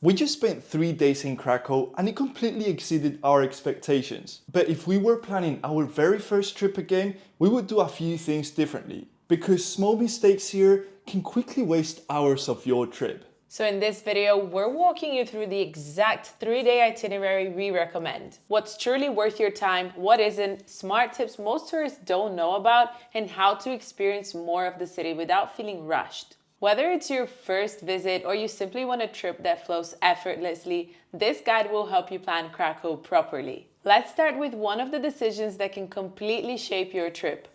We just spent 3 days in Krakow and it completely exceeded our expectations. But if we were planning our very first trip again, we would do a few things differently, because small mistakes here can quickly waste hours of your trip. So in this video, we're walking you through the exact 3-day itinerary we recommend. What's truly worth your time, what isn't, smart tips most tourists don't know about, and how to experience more of the city without feeling rushed. Whether it's your first visit or you simply want a trip that flows effortlessly, this guide will help you plan Krakow properly. Let's start with one of the decisions that can completely shape your trip: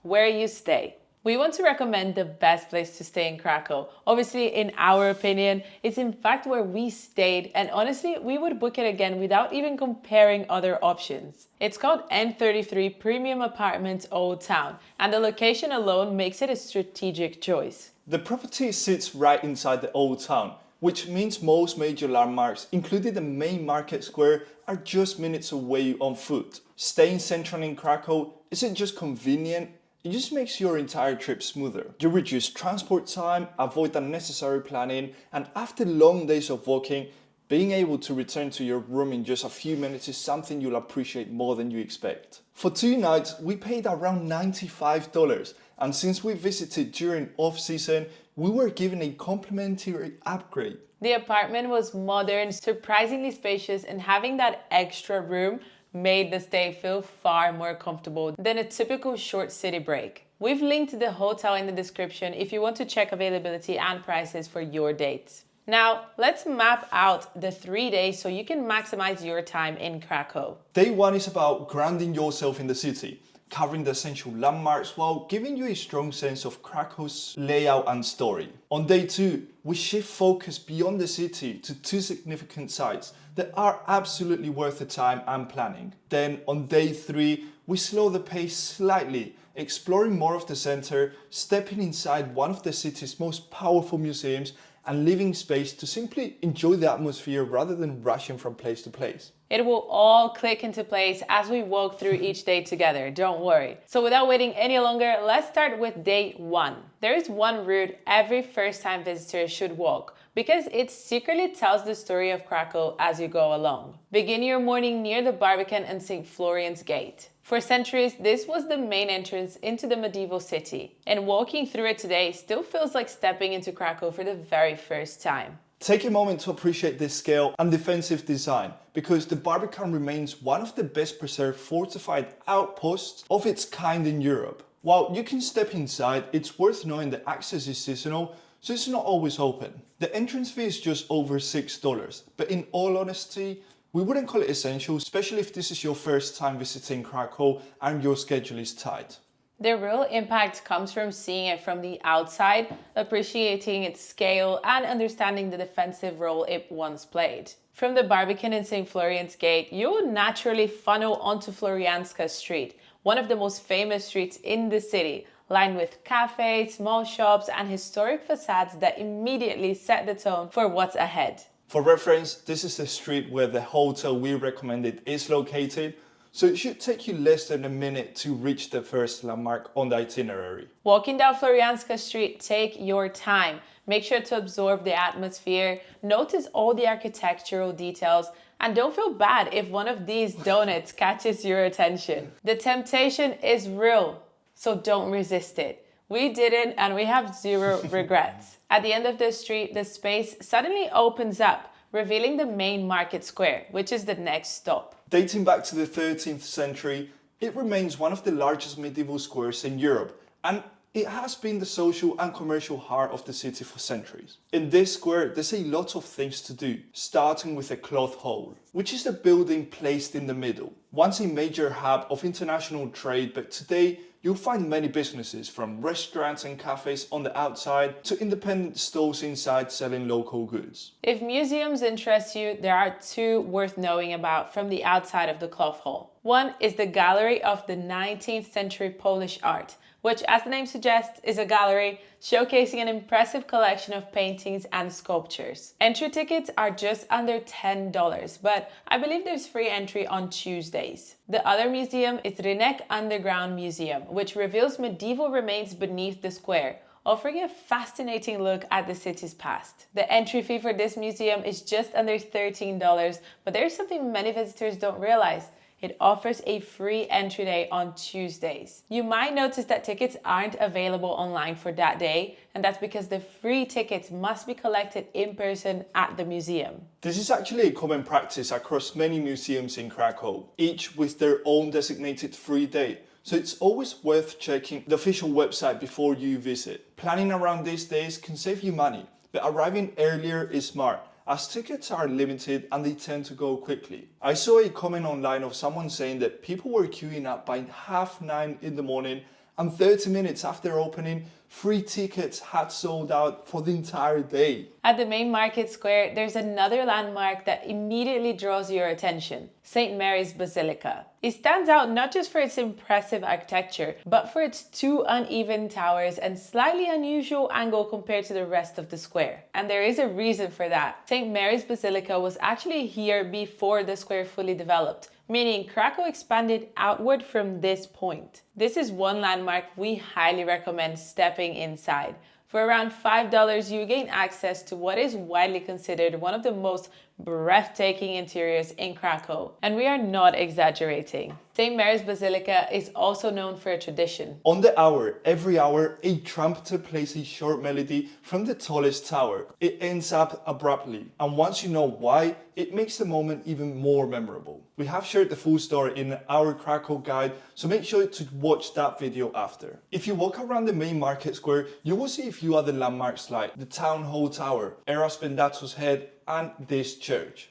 where you stay. We want to recommend the best place to stay in Krakow. Obviously, in our opinion, it's in fact where we stayed, and honestly, we would book it again without even comparing other options. It's called N33 Premium Apartments Old Town, and the location alone makes it a strategic choice. The property sits right inside the old town, which means most major landmarks, including the main market square, are just minutes away on foot. Staying central in Krakow isn't just convenient, it just makes your entire trip smoother. You reduce transport time, avoid unnecessary planning, and after long days of walking, being able to return to your room in just a few minutes is something you'll appreciate more than you expect. For 2 nights, we paid around $95, and since we visited during off-season, we were given a complimentary upgrade. The apartment was modern, surprisingly spacious, and having that extra room made the stay feel far more comfortable than a typical short city break. We've linked the hotel in the description if you want to check availability and prices for your dates. Now, let's map out the 3 days so you can maximize your time in Krakow. Day 1 is about grounding yourself in the city, covering the essential landmarks while giving you a strong sense of Krakow's layout and story. On day 2, we shift focus beyond the city to 2 significant sites that are absolutely worth the time and planning. Then on day 3, we slow the pace slightly, exploring more of the center, stepping inside one of the city's most powerful museums, and leaving space to simply enjoy the atmosphere rather than rushing from place to place. It will all click into place as we walk through each day together, don't worry. So without waiting any longer, let's start with day 1. There is one route every first-time visitor should walk, because it secretly tells the story of Krakow as you go along. Begin your morning near the Barbican and St. Florian's Gate. For centuries, this was the main entrance into the medieval city, and walking through it today still feels like stepping into Krakow for the very first time. Take a moment to appreciate this scale and defensive design, because the Barbican remains one of the best preserved fortified outposts of its kind in Europe. While you can step inside, it's worth knowing that access is seasonal, so it's not always open. The entrance fee is just over $6, but in all honesty, we wouldn't call it essential, especially if this is your first time visiting Krakow and your schedule is tight. The real impact comes from seeing it from the outside, appreciating its scale, and understanding the defensive role it once played. From the Barbican and St. Florian's Gate, you will naturally funnel onto Florianska Street, one of the most famous streets in the city, lined with cafes, small shops, and historic facades that immediately set the tone for what's ahead. For reference, this is the street where the hotel we recommended is located, so it should take you less than a minute to reach the first landmark on the itinerary. Walking down Florianska Street, take your time. Make sure to absorb the atmosphere, notice all the architectural details, and don't feel bad if one of these donuts catches your attention. The temptation is real, so don't resist it. We didn't, and we have zero regrets. At the end of the street, the space suddenly opens up, revealing the main market square, which is the next stop. Dating back to the 13th century, it remains one of the largest medieval squares in Europe, and it has been the social and commercial heart of the city for centuries. In this square, there's a lot of things to do, starting with the Cloth Hall, which is the building placed in the middle. Once a major hub of international trade, but today you'll find many businesses, from restaurants and cafes on the outside to independent stores inside selling local goods. If museums interest you, there are 2 worth knowing about from the outside of the Cloth Hall. One is the Gallery of the 19th century Polish art, which, as the name suggests, is a gallery showcasing an impressive collection of paintings and sculptures. Entry tickets are just under $10, but I believe there's free entry on Tuesdays. The other museum is Rynek Underground Museum, which reveals medieval remains beneath the square, offering a fascinating look at the city's past. The entry fee for this museum is just under $13, but there's something many visitors don't realize. It offers a free entry day on Tuesdays. You might notice that tickets aren't available online for that day, and that's because the free tickets must be collected in person at the museum. This is actually a common practice across many museums in Krakow, each with their own designated free day. So it's always worth checking the official website before you visit. Planning around these days can save you money, but arriving earlier is smart, as tickets are limited and they tend to go quickly. I saw a comment online of someone saying that people were queuing up by 9:30 in the morning, and 30 minutes after opening, free tickets had sold out for the entire day. At the main market square, there's another landmark that immediately draws your attention: St. Mary's Basilica. It stands out not just for its impressive architecture, but for its two uneven towers and slightly unusual angle compared to the rest of the square. And there is a reason for that. St. Mary's Basilica was actually here before the square fully developed, meaning Krakow expanded outward from this point. This is one landmark we highly recommend stepping inside. For around $5, you gain access to what is widely considered one of the most breathtaking interiors in Krakow. And we are not exaggerating. St. Mary's Basilica is also known for a tradition. On the hour, every hour, a trumpeter plays a short melody from the tallest tower. It ends up abruptly, and once you know why, it makes the moment even more memorable. We have shared the full story in our Krakow guide, so make sure to watch that video after. If you walk around the main market square, you will see a few other landmarks like the Town Hall Tower, Eras Pendato's Head, and this church.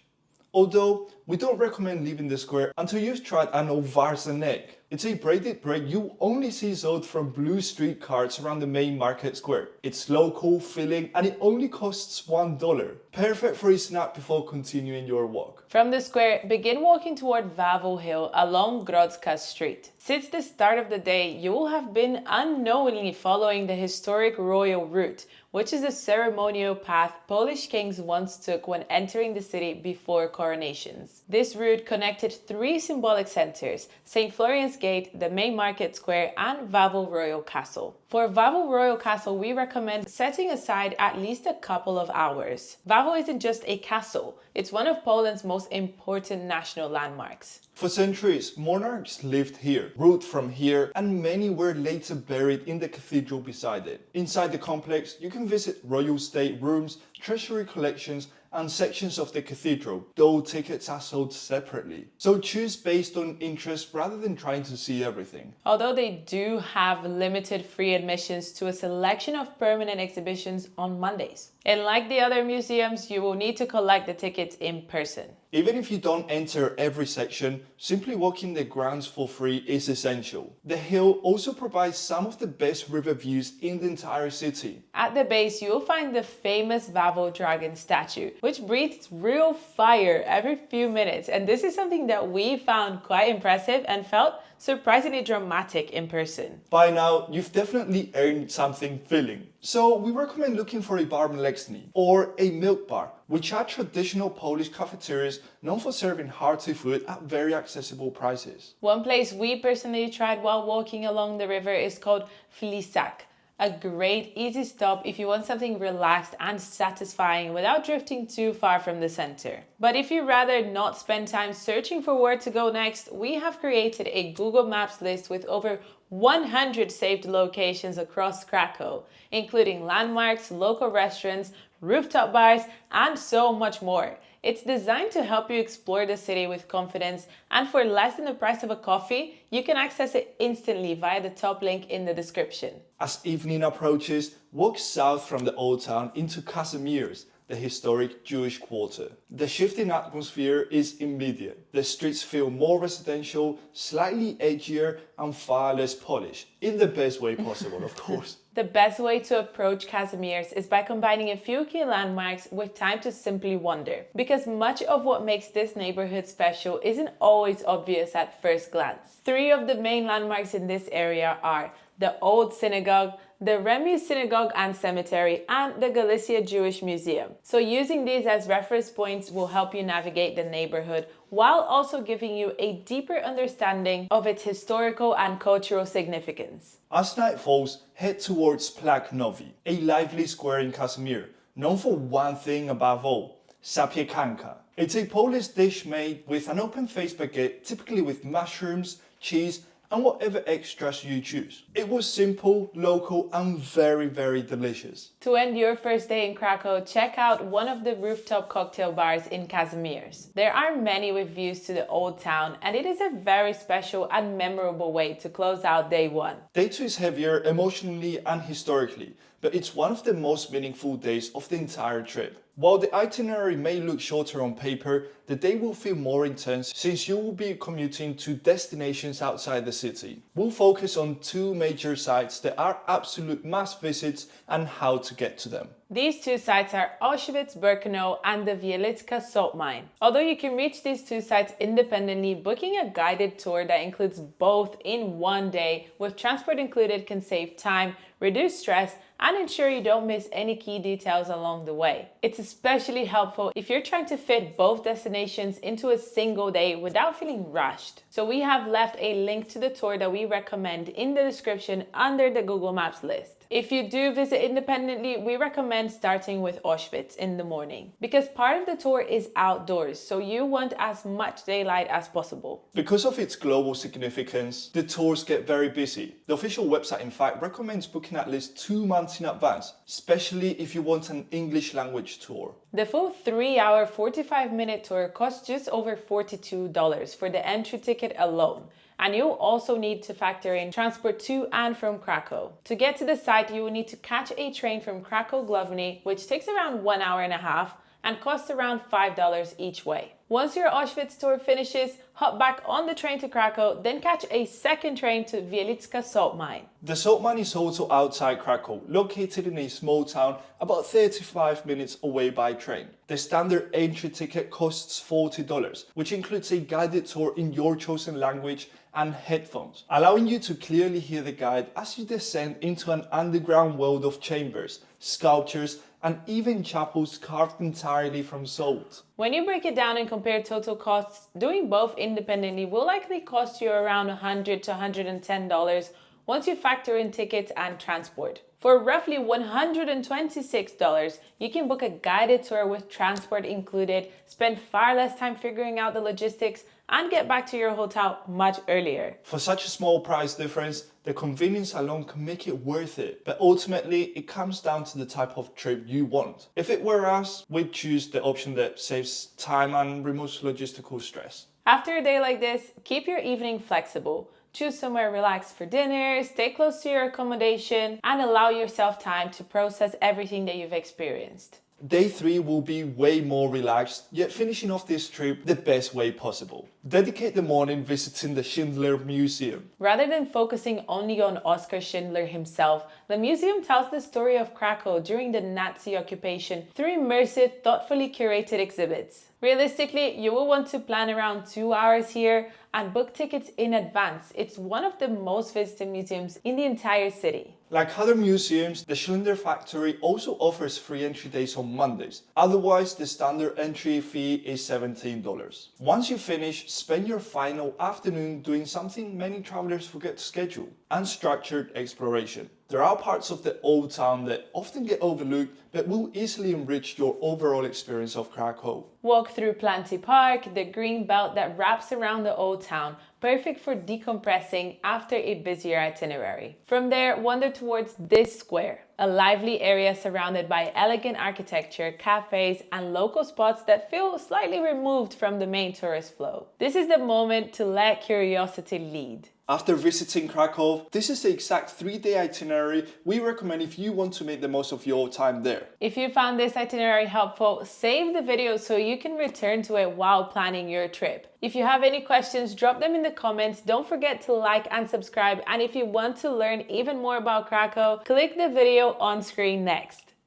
Although, we don't recommend leaving the square until you've tried an ovarzen egg. It's a braided bread you only see sold from blue street carts around the main market square. It's local, filling, and it only costs $1. Perfect for a snack before continuing your walk. From the square, begin walking toward Wawel Hill along Grodzka Street. Since the start of the day, you will have been unknowingly following the historic royal route, which is a ceremonial path Polish kings once took when entering the city before coronations. This route connected three symbolic centers: St. Florian's Gate, the main market square, and Wawel Royal Castle. For Wawel Royal Castle, we recommend setting aside at least a couple of hours. Wawel isn't just a castle, it's one of Poland's most important national landmarks. For centuries, monarchs lived here, ruled from here, and many were later buried in the cathedral beside it. Inside the complex, you can visit royal state rooms, treasury collections, and sections of the cathedral, though tickets are sold separately. So choose based on interest rather than trying to see everything. Although they do have limited free admissions to a selection of permanent exhibitions on Mondays. And like the other museums, you will need to collect the tickets in person. Even if you don't enter every section, simply walking the grounds for free is essential. The hill also provides some of the best river views in the entire city. At the base, you'll find the famous Wawel dragon statue, which breathes real fire every few minutes. And this is something that we found quite impressive and felt surprisingly dramatic in person. By now, you've definitely earned something filling. So we recommend looking for a bar mleczny or a milk bar, which are traditional Polish cafeterias known for serving hearty food at very accessible prices. One place we personally tried while walking along the river is called Flisak. A great easy stop if you want something relaxed and satisfying without drifting too far from the center. But if you'd rather not spend time searching for where to go next, we have created a Google Maps list with over 100 saved locations across Krakow, including landmarks, local restaurants, rooftop bars, and so much more. It's designed to help you explore the city with confidence, and for less than the price of a coffee, you can access it instantly via the top link in the description. As evening approaches, walk south from the old town into Kazimierz, the historic Jewish quarter. The shift in atmosphere is immediate. The streets feel more residential, slightly edgier, and far less polished, in the best way possible, of course. The best way to approach Kazimierz is by combining a few key landmarks with time to simply wander, because much of what makes this neighborhood special isn't always obvious at first glance. Three of the main landmarks in this area are the Old Synagogue, the Remy Synagogue and Cemetery, and the Galicia Jewish Museum. So using these as reference points will help you navigate the neighborhood while also giving you a deeper understanding of its historical and cultural significance. As night falls, head towards Plac Novi, a lively square in Casimir, known for one thing above all, zapiekanka. It's a Polish dish made with an open-faced baguette, typically with mushrooms, cheese, and whatever extras you choose. It was simple, local, and very delicious. To end your first day in Krakow, check out one of the rooftop cocktail bars in Kazimierz. There are many with views to the old town, and it is a very special and memorable way to close out day one. Day 2 is heavier emotionally and historically, but it's one of the most meaningful days of the entire trip. While the itinerary may look shorter on paper, the day will feel more intense since you will be commuting to destinations outside the city. We'll focus on 2 major sites that are absolute must visits and how to get to them. These 2 sites are Auschwitz-Birkenau and the Wieliczka Salt Mine. Although you can reach these 2 sites independently, booking a guided tour that includes both in one day with transport included can save time, reduce stress, and ensure you don't miss any key details along the way. It's especially helpful if you're trying to fit both destinations into a single day without feeling rushed. So we have left a link to the tour that we recommend in the description under the Google Maps list. If you do visit independently, we recommend starting with Auschwitz in the morning because part of the tour is outdoors, so you want as much daylight as possible. Because of its global significance, the tours get very busy. The official website, in fact, recommends booking at least 2 months in advance, especially if you want an English language tour. The full 3-hour, 45-minute tour costs just over $42 for the entry ticket alone. And you'll also need to factor in transport to and from Krakow. To get to the site, you will need to catch a train from Krakow Główny, which takes around 1.5 hours and costs around $5 each way. Once your Auschwitz tour finishes, hop back on the train to Krakow, then catch a second train to Wieliczka Salt Mine. The salt mine is also outside Krakow, located in a small town about 35 minutes away by train. The standard entry ticket costs $40, which includes a guided tour in your chosen language and headphones, allowing you to clearly hear the guide as you descend into an underground world of chambers, sculptures, and even chapels carved entirely from salt. When you break it down and compare total costs, doing both independently will likely cost you around $100 to $110 once you factor in tickets and transport. For roughly $126, you can book a guided tour with transport included, spend far less time figuring out the logistics, and get back to your hotel much earlier. For such a small price difference, the convenience alone can make it worth it, but ultimately it comes down to the type of trip you want. If it were us, we'd choose the option that saves time and removes logistical stress. After a day like this, keep your evening flexible. Choose somewhere relaxed for dinner, stay close to your accommodation, and allow yourself time to process everything that you've experienced. Day 3 will be way more relaxed, yet finishing off this trip the best way possible. Dedicate the morning visiting the Schindler Museum. Rather than focusing only on Oskar Schindler himself, the museum tells the story of Krakow during the Nazi occupation through immersive, thoughtfully curated exhibits. Realistically, you will want to plan around 2 hours here and book tickets in advance. It's one of the most visited museums in the entire city. Like other museums, the Schindler Factory also offers free entry days on Mondays. Otherwise, the standard entry fee is $17. Once you finish, spend your final afternoon doing something many travelers forget to schedule: unstructured exploration. There are parts of the old town that often get overlooked but will easily enrich your overall experience of Krakow. Walk through Planty Park, the green belt that wraps around the old town, perfect for decompressing after a busier itinerary. From there, wander towards this square, a lively area surrounded by elegant architecture, cafes, and local spots that feel slightly removed from the main tourist flow. This is the moment to let curiosity lead. After visiting Krakow, this is the exact 3-day itinerary we recommend if you want to make the most of your time there. If you found this itinerary helpful, save the video so you can return to it while planning your trip. If you have any questions, drop them in the comments. Don't forget to like and subscribe. And if you want to learn even more about Krakow, click the video on screen next.